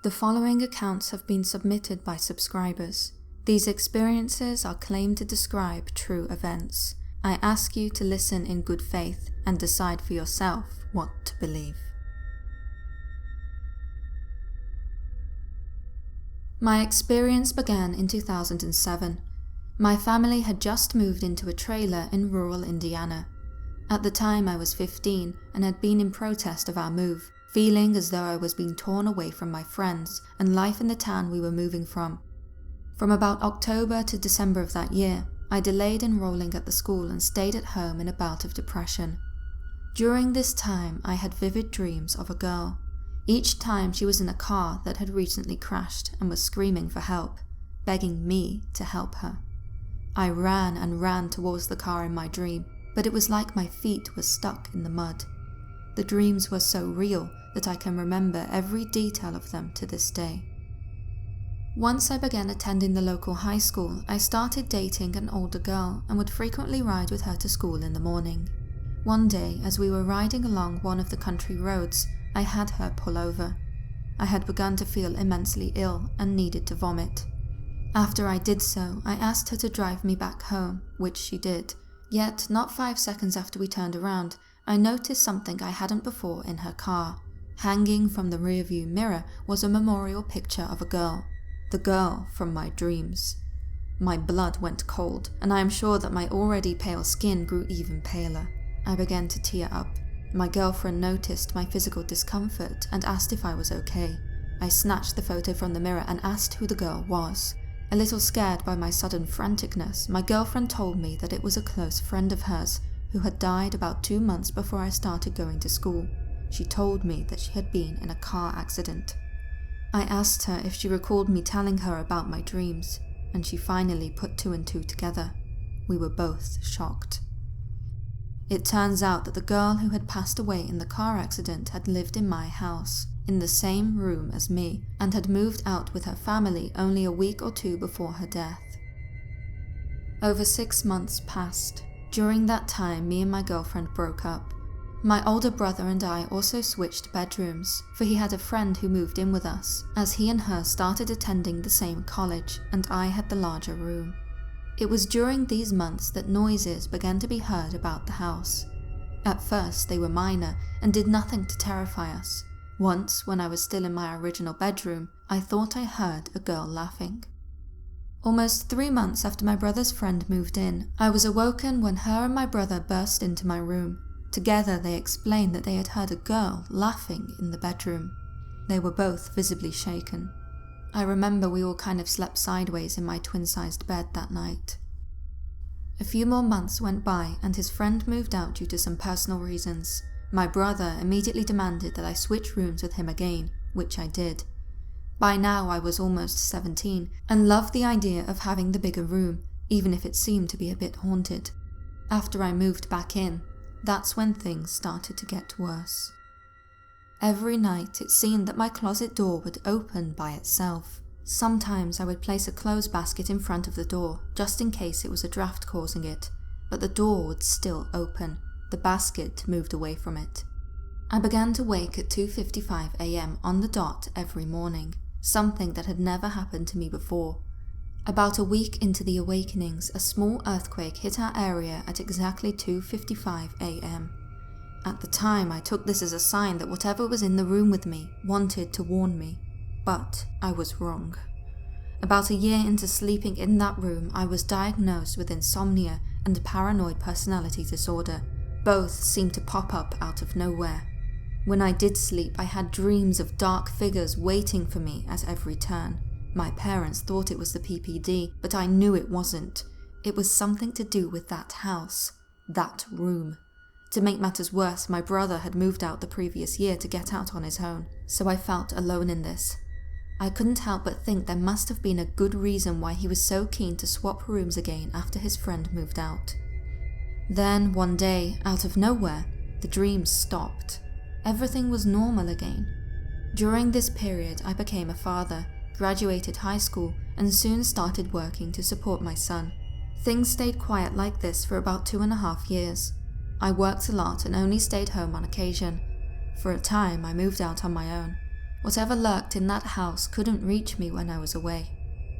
The following accounts have been submitted by subscribers. These experiences are claimed to describe true events. I ask you to listen in good faith and decide for yourself what to believe. My experience began in 2007. My family had just moved into a trailer in rural Indiana. At the time I was 15 and had been in protest of our move, feeling as though I was being torn away from my friends and life in the town we were moving from. From about October to December of that year, I delayed enrolling at the school and stayed at home in a bout of depression. During this time, I had vivid dreams of a girl. Each time she was in a car that had recently crashed and was screaming for help, begging me to help her. I ran and ran towards the car in my dream, but it was like my feet were stuck in the mud. The dreams were so real that I can remember every detail of them to this day. Once I began attending the local high school, I started dating an older girl and would frequently ride with her to school in the morning. One day, as we were riding along one of the country roads, I had her pull over. I had begun to feel immensely ill and needed to vomit. After I did so, I asked her to drive me back home, which she did. Yet, not 5 seconds after we turned around, I noticed something I hadn't before in her car. Hanging from the rearview mirror was a memorial picture of a girl. The girl from my dreams. My blood went cold, and I am sure that my already pale skin grew even paler. I began to tear up. My girlfriend noticed my physical discomfort and asked if I was okay. I snatched the photo from the mirror and asked who the girl was. A little scared by my sudden franticness, my girlfriend told me that it was a close friend of hers who had died about 2 months before I started going to school. She told me that she had been in a car accident. I asked her if she recalled me telling her about my dreams, and she finally put 2 and 2 together. We were both shocked. It turns out that the girl who had passed away in the car accident had lived in my house, in the same room as me, and had moved out with her family only a week or 2 before her death. Over 6 months passed. During that time, me and my girlfriend broke up. My older brother and I also switched bedrooms, for he had a friend who moved in with us, as he and her started attending the same college, and I had the larger room. It was during these months that noises began to be heard about the house. At first they were minor and did nothing to terrify us. Once, when I was still in my original bedroom, I thought I heard a girl laughing. Almost 3 months after my brother's friend moved in, I was awoken when her and my brother burst into my room. Together they explained that they had heard a girl laughing in the bedroom. They were both visibly shaken. I remember we all kind of slept sideways in my twin-sized bed that night. A few more months went by and his friend moved out due to some personal reasons. My brother immediately demanded that I switch rooms with him again, which I did. By now I was almost 17 and loved the idea of having the bigger room, even if it seemed to be a bit haunted. After I moved back in, that's when things started to get worse. Every night it seemed that my closet door would open by itself. Sometimes I would place a clothes basket in front of the door, just in case it was a draft causing it, but the door would still open. The basket moved away from it. I began to wake at 2:55 a.m. on the dot every morning, something that had never happened to me before. About a week into the awakenings, a small earthquake hit our area at exactly 2:55 a.m. At the time, I took this as a sign that whatever was in the room with me wanted to warn me, but I was wrong. About a year into sleeping in that room, I was diagnosed with insomnia and paranoid personality disorder. Both seemed to pop up out of nowhere. When I did sleep, I had dreams of dark figures waiting for me at every turn. My parents thought it was the PPD, but I knew it wasn't. It was something to do with that house, that room. To make matters worse, my brother had moved out the previous year to get out on his own, so I felt alone in this. I couldn't help but think there must have been a good reason why he was so keen to swap rooms again after his friend moved out. Then, one day, out of nowhere, the dreams stopped. Everything was normal again. During this period, I became a father, graduated high school, and soon started working to support my son. Things stayed quiet like this for about 2.5 years. I worked a lot and only stayed home on occasion. For a time, I moved out on my own. Whatever lurked in that house couldn't reach me when I was away.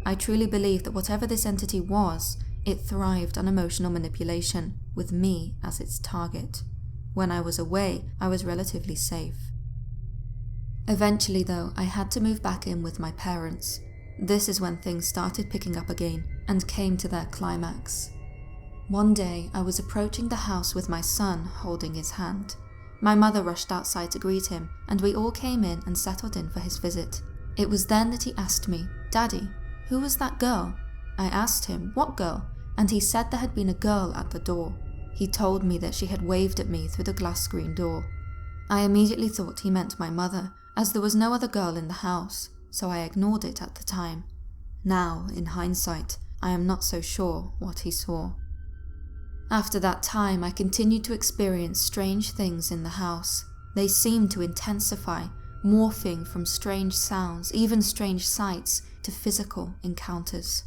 I truly believe that whatever this entity was, it thrived on emotional manipulation, with me as its target. When I was away, I was relatively safe. Eventually though, I had to move back in with my parents. This is when things started picking up again and came to their climax. One day, I was approaching the house with my son holding his hand. My mother rushed outside to greet him, and we all came in and settled in for his visit. It was then that he asked me, "Daddy, who was that girl?" I asked him, "What girl?" And he said there had been a girl at the door. He told me that she had waved at me through the glass screen door. I immediately thought he meant my mother, as there was no other girl in the house, so I ignored it at the time. Now, in hindsight, I am not so sure what he saw. After that time, I continued to experience strange things in the house. They seemed to intensify, morphing from strange sounds, even strange sights, to physical encounters.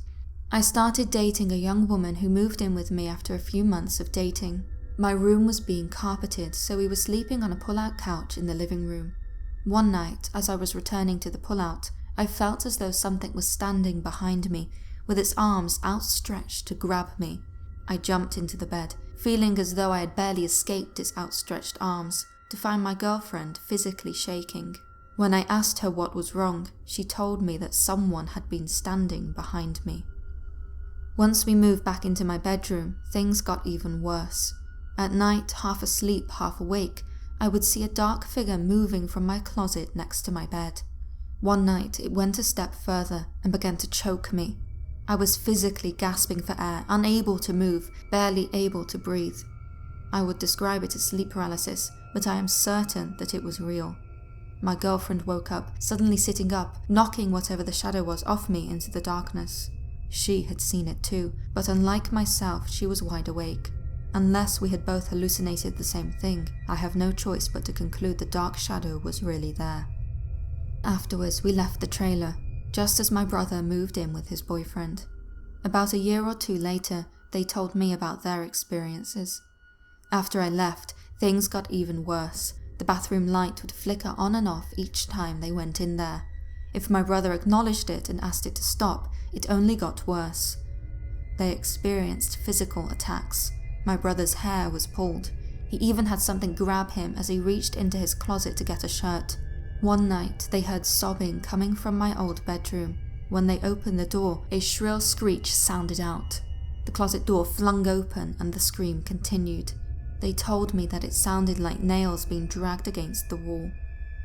I started dating a young woman who moved in with me after a few months of dating. My room was being carpeted, so we were sleeping on a pull-out couch in the living room. One night, as I was returning to the pull-out, I felt as though something was standing behind me, with its arms outstretched to grab me. I jumped into the bed, feeling as though I had barely escaped its outstretched arms, to find my girlfriend physically shaking. When I asked her what was wrong, she told me that someone had been standing behind me. Once we moved back into my bedroom, things got even worse. At night, half asleep, half awake, I would see a dark figure moving from my closet next to my bed. One night, it went a step further and began to choke me. I was physically gasping for air, unable to move, barely able to breathe. I would describe it as sleep paralysis, but I am certain that it was real. My girlfriend woke up, suddenly sitting up, knocking whatever the shadow was off me into the darkness. She had seen it too, but unlike myself, she was wide awake. Unless we had both hallucinated the same thing, I have no choice but to conclude the dark shadow was really there. Afterwards, we left the trailer, just as my brother moved in with his boyfriend. About a year or two later, they told me about their experiences. After I left, things got even worse. The bathroom light would flicker on and off each time they went in there. If my brother acknowledged it and asked it to stop, it only got worse. They experienced physical attacks. My brother's hair was pulled. He even had something grab him as he reached into his closet to get a shirt. One night, they heard sobbing coming from my old bedroom. When they opened the door, a shrill screech sounded out. The closet door flung open and the scream continued. They told me that it sounded like nails being dragged against the wall.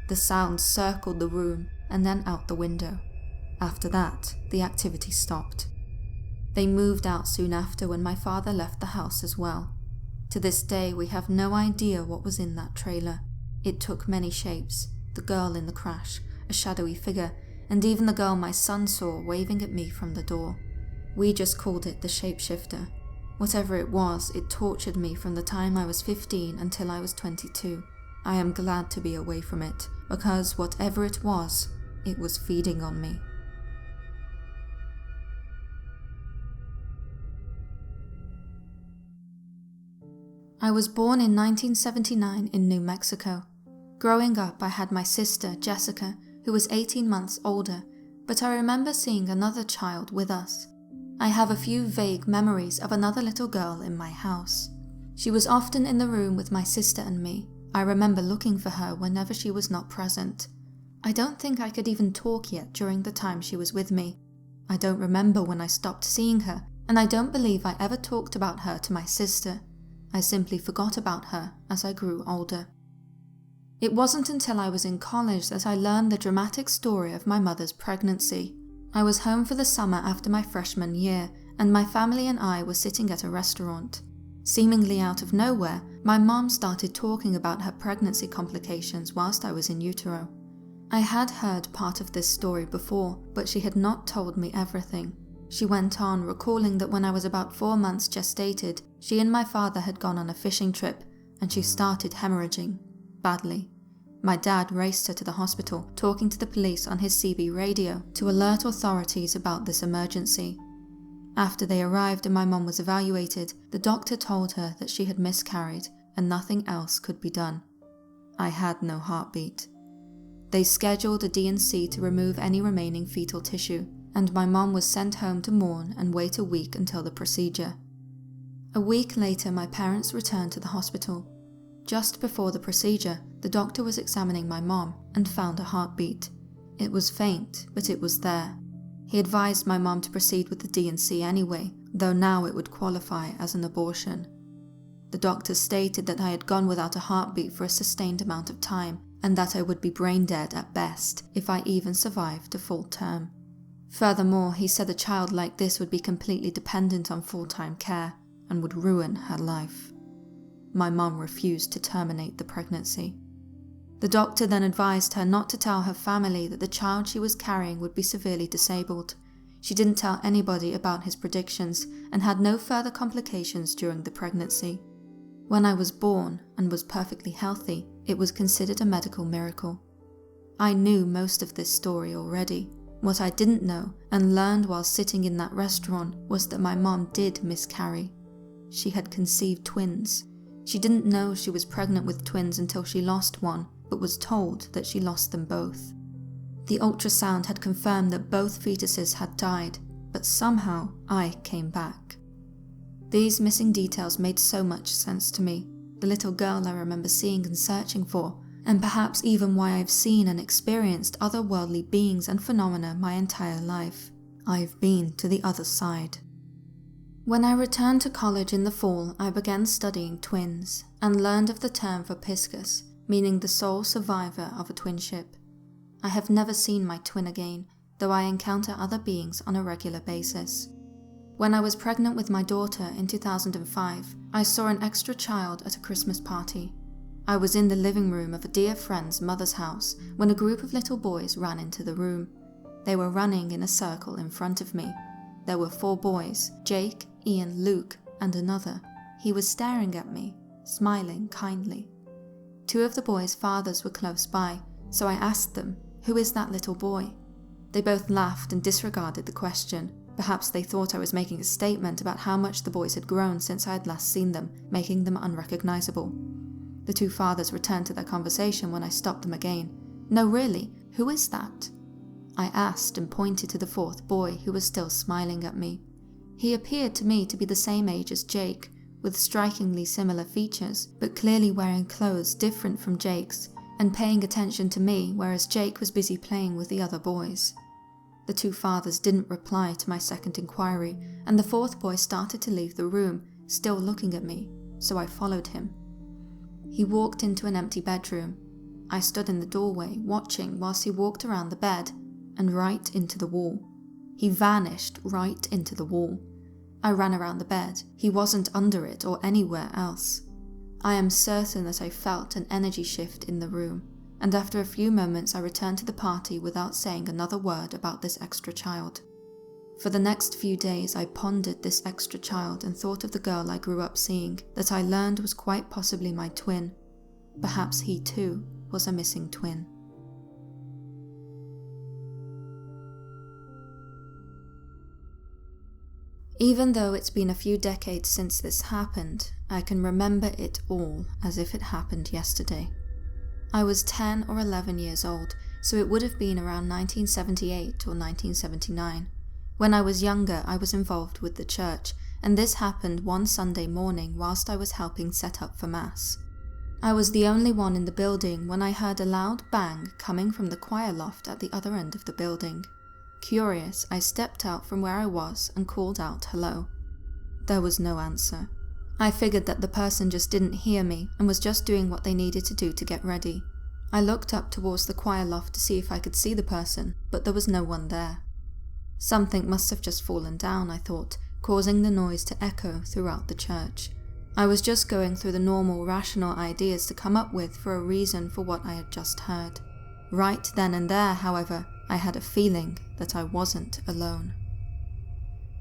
The sound circled the room and then out the window. After that, the activity stopped. They moved out soon after when my father left the house as well. To this day, we have no idea what was in that trailer. It took many shapes. The girl in the crash, a shadowy figure, and even the girl my son saw waving at me from the door. We just called it the shapeshifter. Whatever it was, it tortured me from the time I was 15 until I was 22. I am glad to be away from it, because whatever it was feeding on me. I was born in 1979 in New Mexico. Growing up, I had my sister, Jessica, who was 18 months older, but I remember seeing another child with us. I have a few vague memories of another little girl in my house. She was often in the room with my sister and me. I remember looking for her whenever she was not present. I don't think I could even talk yet during the time she was with me. I don't remember when I stopped seeing her, and I don't believe I ever talked about her to my sister. I simply forgot about her as I grew older. It wasn't until I was in college that I learned the dramatic story of my mother's pregnancy. I was home for the summer after my freshman year, and my family and I were sitting at a restaurant. Seemingly out of nowhere, my mom started talking about her pregnancy complications whilst I was in utero. I had heard part of this story before, but she had not told me everything. She went on, recalling that when I was about 4 months gestated, she and my father had gone on a fishing trip, and she started hemorrhaging badly. My dad raced her to the hospital, talking to the police on his CB radio to alert authorities about this emergency. After they arrived and my mom was evaluated, the doctor told her that she had miscarried and nothing else could be done. I had no heartbeat. They scheduled a D&C to remove any remaining fetal tissue, and my mom was sent home to mourn and wait a week until the procedure. A week later, my parents returned to the hospital. Just before the procedure, the doctor was examining my mom and found a heartbeat. It was faint, but it was there. He advised my mom to proceed with the D&C anyway, though now it would qualify as an abortion. The doctor stated that I had gone without a heartbeat for a sustained amount of time, and that I would be brain dead at best if I even survived a full term. Furthermore, he said a child like this would be completely dependent on full-time care and would ruin her life. My mom refused to terminate the pregnancy. The doctor then advised her not to tell her family that the child she was carrying would be severely disabled. She didn't tell anybody about his predictions and had no further complications during the pregnancy. When I was born and was perfectly healthy, it was considered a medical miracle. I knew most of this story already. What I didn't know, and learned while sitting in that restaurant, was that my mom did miscarry. She had conceived twins. She didn't know she was pregnant with twins until she lost one, but was told that she lost them both. The ultrasound had confirmed that both fetuses had died, but somehow I came back. These missing details made so much sense to me, the little girl I remember seeing and searching for, and perhaps even why I've seen and experienced otherworldly beings and phenomena my entire life. I've been to the other side. When I returned to college in the fall, I began studying twins, and learned of the term Vopiscus, meaning the sole survivor of a twinship. I have never seen my twin again, though I encounter other beings on a regular basis. When I was pregnant with my daughter in 2005, I saw an extra child at a Christmas party. I was in the living room of a dear friend's mother's house when a group of little boys ran into the room. They were running in a circle in front of me. There were 4 boys, Jake, Ian, Luke, and another. He was staring at me, smiling kindly. 2 of the boys' fathers were close by, so I asked them, "Who is that little boy?" They both laughed and disregarded the question. Perhaps they thought I was making a statement about how much the boys had grown since I had last seen them, making them unrecognizable. The 2 fathers returned to their conversation when I stopped them again. "No, really, who is that?" I asked and pointed to the 4th boy, who was still smiling at me. He appeared to me to be the same age as Jake, with strikingly similar features, but clearly wearing clothes different from Jake's, and paying attention to me, whereas Jake was busy playing with the other boys. The 2 fathers didn't reply to my second inquiry, and the 4th boy started to leave the room, still looking at me, so I followed him. He walked into an empty bedroom. I stood in the doorway, watching whilst he walked around the bed, and right into the wall. He vanished right into the wall. I ran around the bed. He wasn't under it or anywhere else. I am certain that I felt an energy shift in the room, and after a few moments I returned to the party without saying another word about this extra child. For the next few days I pondered this extra child and thought of the girl I grew up seeing, that I learned was quite possibly my twin. Perhaps he too was a missing twin. Even though it's been a few decades since this happened, I can remember it all as if it happened yesterday. I was 10 or 11 years old, so it would have been around 1978 or 1979. When I was younger, I was involved with the church, and this happened one Sunday morning whilst I was helping set up for Mass. I was the only one in the building when I heard a loud bang coming from the choir loft at the other end of the building. Curious, I stepped out from where I was and called out hello. There was no answer. I figured that the person just didn't hear me and was just doing what they needed to do to get ready. I looked up towards the choir loft to see if I could see the person, but there was no one there. Something must have just fallen down, I thought, causing the noise to echo throughout the church. I was just going through the normal, rational ideas to come up with for a reason for what I had just heard. Right then and there, however, I had a feeling that I wasn't alone.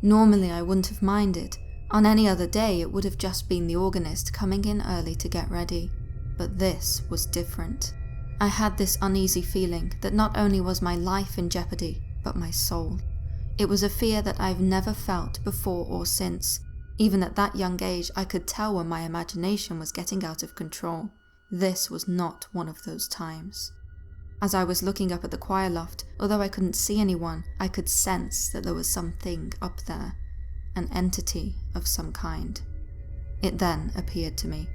Normally I wouldn't have minded. On any other day it would have just been the organist coming in early to get ready. But this was different. I had this uneasy feeling that not only was my life in jeopardy, but my soul. It was a fear that I've never felt before or since, Even at that young age, I could tell when my imagination was getting out of control. This was not one of those times. As I was looking up at the choir loft, although I couldn't see anyone, I could sense that there was something up there, an entity of some kind. It then appeared to me.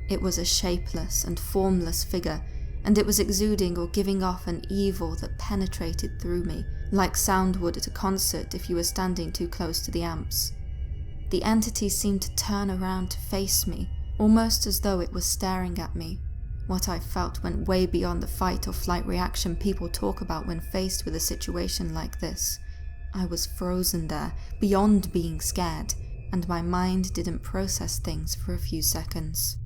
It was a shapeless and formless figure, and it was exuding or giving off an evil that penetrated through me, like sound would at a concert if you were standing too close to the amps. The entity seemed to turn around to face me, almost as though it was staring at me. What I felt went way beyond the fight or flight reaction people talk about when faced with a situation like this. I was frozen there, beyond being scared, and my mind didn't process things for a few seconds.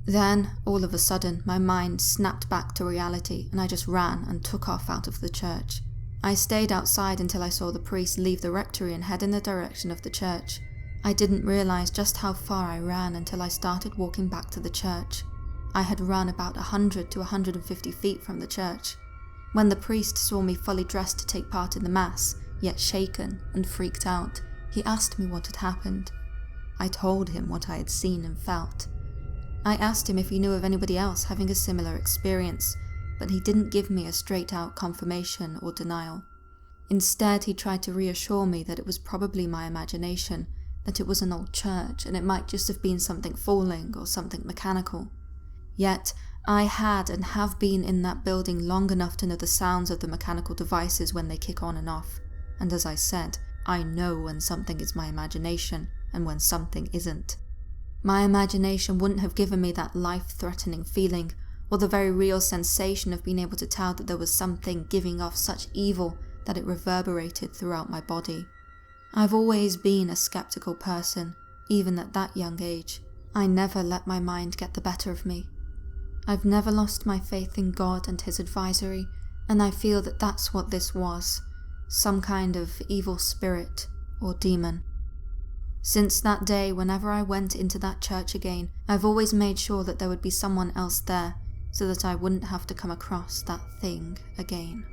Then, all of a sudden, my mind snapped back to reality and I just ran and took off out of the church. I stayed outside until I saw the priest leave the rectory and head in the direction of the church. I didn't realize just how far I ran until I started walking back to the church. I had run about 100 to 150 feet from the church. When the priest saw me fully dressed to take part in the mass, yet shaken and freaked out, he asked me what had happened. I told him what I had seen and felt. I asked him if he knew of anybody else having a similar experience, but he didn't give me a straight-out confirmation or denial. Instead, he tried to reassure me that it was probably my imagination, that it was an old church and it might just have been something falling or something mechanical. Yet, I had and have been in that building long enough to know the sounds of the mechanical devices when they kick on and off, and as I said, I know when something is my imagination and when something isn't. My imagination wouldn't have given me that life-threatening feeling, or the very real sensation of being able to tell that there was something giving off such evil that it reverberated throughout my body. I've always been a skeptical person, even at that young age. I never let my mind get the better of me. I've never lost my faith in God and his advisory, and I feel that that's what this was, some kind of evil spirit or demon. Since that day, whenever I went into that church again, I've always made sure that there would be someone else there, so that I wouldn't have to come across that thing again.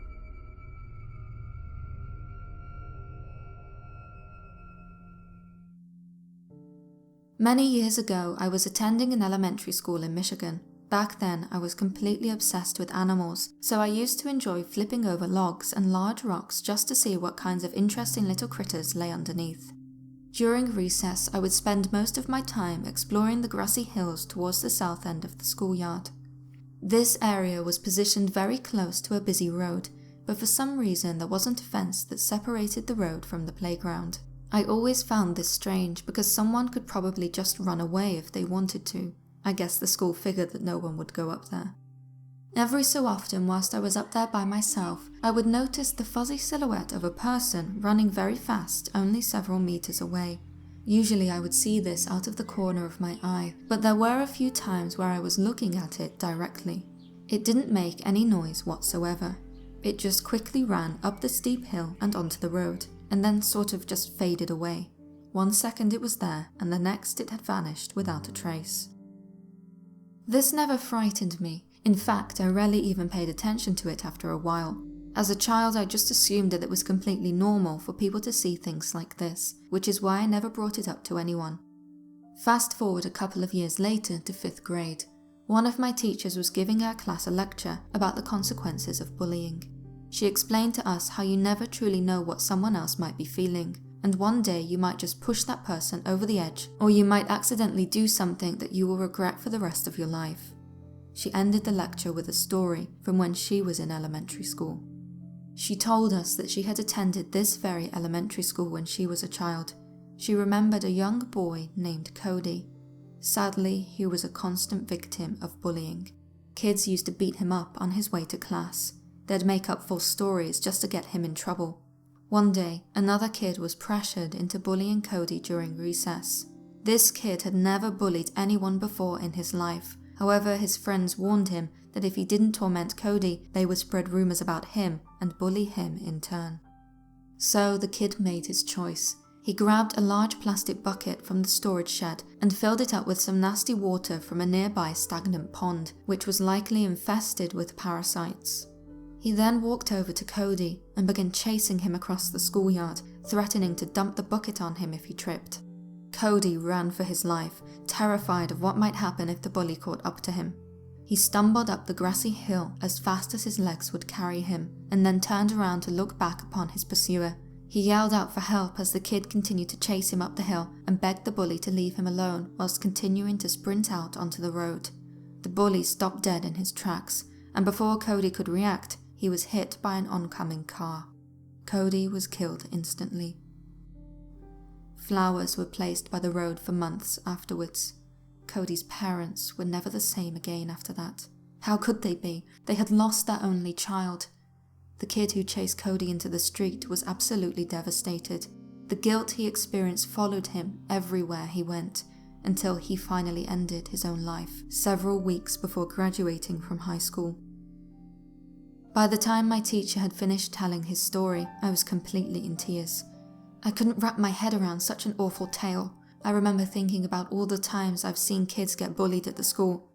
Many years ago, I was attending an elementary school in Michigan. Back then, I was completely obsessed with animals, so I used to enjoy flipping over logs and large rocks just to see what kinds of interesting little critters lay underneath. During recess, I would spend most of my time exploring the grassy hills towards the south end of the schoolyard. This area was positioned very close to a busy road, but for some reason there wasn't a fence that separated the road from the playground. I always found this strange because someone could probably just run away if they wanted to. I guess the school figured that no one would go up there. Every so often, whilst I was up there by myself, I would notice the fuzzy silhouette of a person running very fast only several meters away. Usually I would see this out of the corner of my eye, but there were a few times where I was looking at it directly. It didn't make any noise whatsoever. It just quickly ran up the steep hill and onto the road, and then sort of just faded away. 1 second it was there, and the next it had vanished without a trace. This never frightened me. In fact, I rarely even paid attention to it after a while. As a child, I just assumed that it was completely normal for people to see things like this, which is why I never brought it up to anyone. Fast forward a couple of years later to 5th grade. One of my teachers was giving our class a lecture about the consequences of bullying. She explained to us how you never truly know what someone else might be feeling, and one day you might just push that person over the edge, or you might accidentally do something that you will regret for the rest of your life. She ended the lecture with a story from when she was in elementary school. She told us that she had attended this very elementary school when she was a child. She remembered a young boy named Cody. Sadly, he was a constant victim of bullying. Kids used to beat him up on his way to class. They'd make up false stories just to get him in trouble. One day, another kid was pressured into bullying Cody during recess. This kid had never bullied anyone before in his life. However, his friends warned him that if he didn't torment Cody, they would spread rumors about him and bully him in turn. So the kid made his choice. He grabbed a large plastic bucket from the storage shed and filled it up with some nasty water from a nearby stagnant pond, which was likely infested with parasites. He then walked over to Cody and began chasing him across the schoolyard, threatening to dump the bucket on him if he tripped. Cody ran for his life, terrified of what might happen if the bully caught up to him. He stumbled up the grassy hill as fast as his legs would carry him, and then turned around to look back upon his pursuer. He yelled out for help as the kid continued to chase him up the hill and begged the bully to leave him alone whilst continuing to sprint out onto the road. The bully stopped dead in his tracks, and before Cody could react, he was hit by an oncoming car. Cody was killed instantly. Flowers were placed by the road for months afterwards. Cody's parents were never the same again after that. How could they be? They had lost their only child. The kid who chased Cody into the street was absolutely devastated. The guilt he experienced followed him everywhere he went, until he finally ended his own life, several weeks before graduating from high school. By the time my teacher had finished telling his story, I was completely in tears. I couldn't wrap my head around such an awful tale. I remember thinking about all the times I've seen kids get bullied at the school.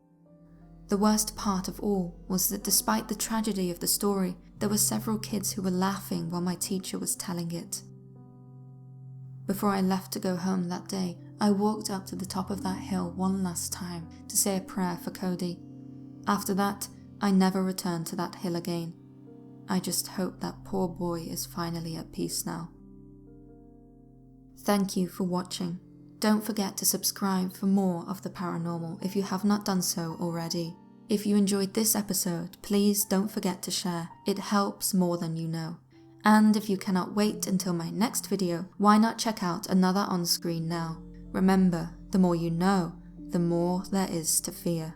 The worst part of all was that despite the tragedy of the story, there were several kids who were laughing while my teacher was telling it. Before I left to go home that day, I walked up to the top of that hill one last time to say a prayer for Cody. After that, I never returned to that hill again. I just hope that poor boy is finally at peace now. Thank you for watching. Don't forget to subscribe for more of the paranormal if you have not done so already. If you enjoyed this episode, please don't forget to share. It helps more than you know. And if you cannot wait until my next video, why not check out another on screen now? Remember, the more you know, the more there is to fear.